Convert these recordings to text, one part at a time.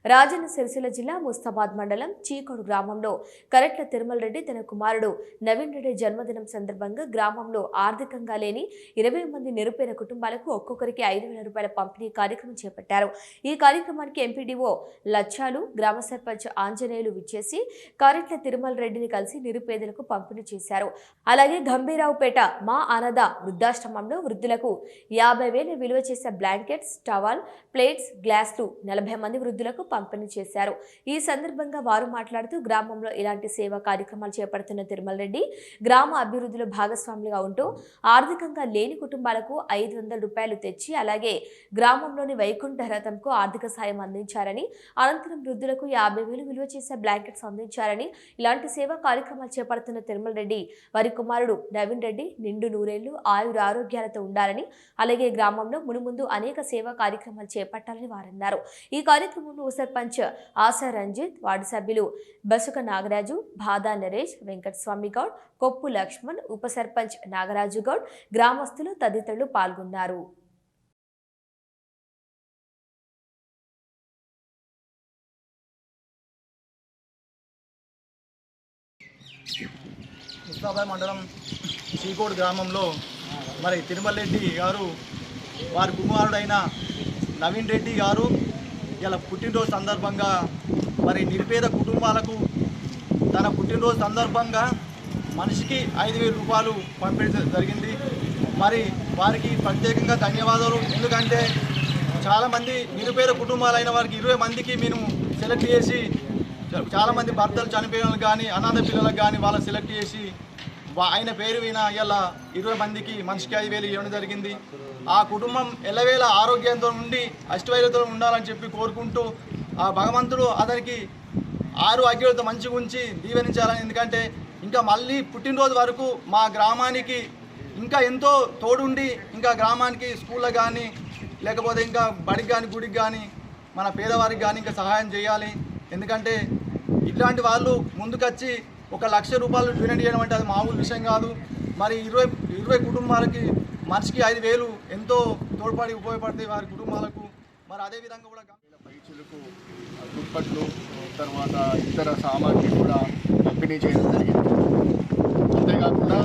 రాజన్న సిరిసిల్ల జిల్లా ముస్తాబాద్ మండలం చీకోడు గ్రామంలో కరెట్ల తిరుమల రెడ్డి తన కుమారుడు నవీన్ రెడ్డి జన్మదినం సందర్భంగా గ్రామంలో ఆర్థికంగా లేని 20 మంది నిరుపేద కుటుంబాలకు ఒక్కొక్కరికి 5,000 రూపాయల పంపిణీ కార్యక్రమం చేపట్టారు। ఈ కార్యక్రమానికి ఎంపీడీఓ లచ్చాలు, గ్రామ సర్పంచ్ ఆంజనేయులు విచ్చేసి కరెట్ల తిరుమల రెడ్డిని కలిసి నిరుపేదలకు పంపిణీ చేశారు। అలాగే గంభీరావుపేట మా ఆనద వృద్ధాశ్రమంలో వృద్ధులకు 50,000 విలువ చేసే బ్లాంకెట్స్, టవల్, ప్లేట్స్, గ్లాసులు 40 మంది వృద్ధులకు పంపిణీ చేశారు। ఈ సందర్భంగా వారు మాట్లాడుతూ గ్రామంలో ఇలాంటి సేవా కార్యక్రమాలు చేపడుతున్న తిరుమల రెడ్డి గ్రామ అభివృద్ధిలో భాగస్వాములుగా ఉంటూ ఆర్థికంగా లేని కుటుంబాలకు 500 రూపాయలు తెచ్చి అలాగే గ్రామంలోని వైకుంఠ రథంకు ఆర్థిక సాయం అందించారని, అనంతరం వృద్ధులకు 50,000 విలువ చేసే బ్లాంకెట్స్ అందించారని, ఇలాంటి సేవా కార్యక్రమాలు చేపడుతున్న తిరుమల రెడ్డి వారి కుమారుడు నవీన్ రెడ్డి నిండు నూరేళ్లు ఆయుర ఆరోగ్యాలతో ఉండాలని, అలాగే గ్రామంలో మునుముందు అనేక సేవా కార్యక్రమాలు చేపట్టాలని వారన్నారు। ఈ కార్యక్రమంలో సర్పంచ్ ఆశా రంజిత్, వార్డు సభ్యులు బసుక నాగరాజు, బాదా నరేష్, వెంకటస్వామి గౌడ్, కొప్పు లక్ష్మణ్, ఉప సర్పంచ్ నాగరాజు గౌడ్, గ్రామస్తులు తదితరులు పాల్గొన్నారు। ముస్తాబాద్ మండలం చీకోడు గ్రామంలో మరి తిరుమల రెడ్డి గారు వారి కుమారుడైన నవీన్ రెడ్డి గారు ఇలా పుట్టినరోజు సందర్భంగా మరి నిరుపేద కుటుంబాలకు తన పుట్టినరోజు సందర్భంగా మనిషికి 5,000 రూపాయలు పంపించడం జరిగింది। మరి వారికి ప్రత్యేకంగా ధన్యవాదాలు। ఎందుకంటే చాలామంది నిరుపేద కుటుంబాలైన వారికి 20 మందికి మేము సెలెక్ట్ చేసి, చాలామంది భర్తలు చనిపోయిన వాళ్ళకి కానీ అనాథ పిల్లలకు కానీ వాళ్ళని సెలెక్ట్ చేసి ఆయన పేరు విన ఇలా 20 మందికి మనిషికి 5,000 ఇవ్వడం జరిగింది। ఆ కుటుంబం ఎల్లవేళ ఆరోగ్యంతో ఉండి అష్టవైర్యంతో ఉండాలని చెప్పి కోరుకుంటూ ఆ భగవంతుడు అతనికి ఆరోగ్యాలతో మంచిగా ఉంచి దీవెనించాలని। ఎందుకంటే ఇంకా మళ్ళీ పుట్టినరోజు వరకు మా గ్రామానికి ఇంకా ఎంతో తోడుండి ఇంకా గ్రామానికి స్కూళ్ళకి కానీ లేకపోతే ఇంకా బడికి కానీ గుడికి కానీ మన పేదవారికి కానీ ఇంకా సహాయం చేయాలి। ఎందుకంటే ఇట్లాంటి వాళ్ళు ముందుకొచ్చి 1,00,000 రూపాయలు డొనేట్ చేయడం అంటే అది మామూలు విషయం కాదు। మరి 20 కుటుంబాలకి మనిషికి 5,000 ఎంతో తోడ్పడి ఉపయోగపడతాయి వారి కుటుంబాలకు। మరి అదేవిధంగా కూడా పైచులకు దుప్పట్లు తర్వాత ఇతర సామాగ్రి కూడా పంపిణీ చేయడం జరిగింది। అంతేకాకుండా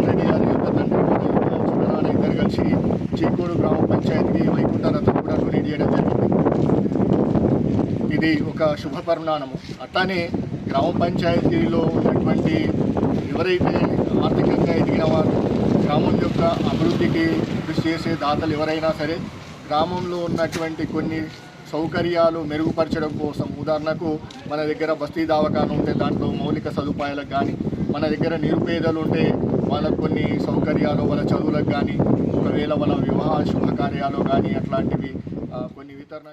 రెడ్డి గారి యొక్క తండ్రి చిన్ననాన్న ఇద్దరు కలిసి చీకోడు గ్రామ పంచాయతీకి వైకుంఠ రథం కూడా డొనేట్ చేయడం జరిగింది। ఇది ఒక శుభ పరిణామము। అట్లానే గ్రామ పంచాయతీలో ఉన్నటువంటి ఎవరైతే ఆర్థికంగా ఎదిగిన వారు గ్రామం యొక్క అభివృద్ధికి కృషి చేసే దాతలు ఎవరైనా సరే గ్రామంలో ఉన్నటువంటి కొన్ని సౌకర్యాలు మెరుగుపరచడం కోసం, ఉదాహరణకు మన దగ్గర బస్తీ దవాఖానా ఉంటే దాంట్లో మౌలిక సదుపాయాలకు కానీ, మన దగ్గర నిరుపేదలు ఉంటే వాళ్ళకు కొన్ని సౌకర్యాలు వాళ్ళ చదువులకు కానీ, ఒకవేళ వాళ్ళ వివాహ శుభకార్యాలు కానీ అట్లాంటివి కొన్ని వితరణ